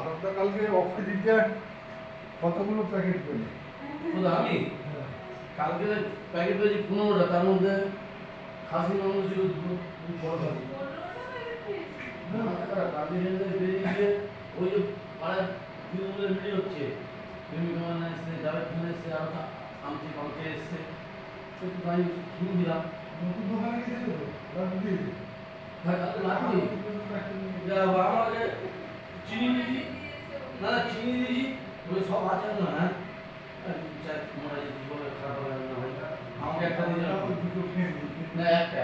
আপনার কালকে অফিস দিতে কতগুলো প্যাকেট পেলেন? শুধু আমি কালকে প্যাকেট পেয়েছি 15টা, তার মধ্যে খাসি মাংস ছিল বড় খাসি। কালকে বেরিয়ে ওই যে পাড়ায় তৃণমূলের মিল হচ্ছে, প্রেমিকামান এসছে, জাভেদ খান এসছে, আরো আমচি পামচে এসছে, একটু আমি কিনে দিলাম। নতুন দোকানে গেছিল তো রাজনীতি হ্যাঁ কালকে লাগবে আমাকে চিনি দিয়েছি, না চিনি দিয়েছি, ওই সব আছে না। হ্যাঁ তোমরা যদি জীবনে খারাপ হবে না হয়, আমাকে একটা দিন দুটো খেয়ে দিয়েছি। না একটা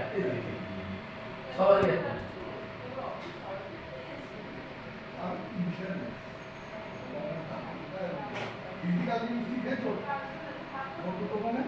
সবাই একটা। আর বিষয় নেই। দিদি কালকে মিষ্টি খেয়েছো? নতুন দোকানে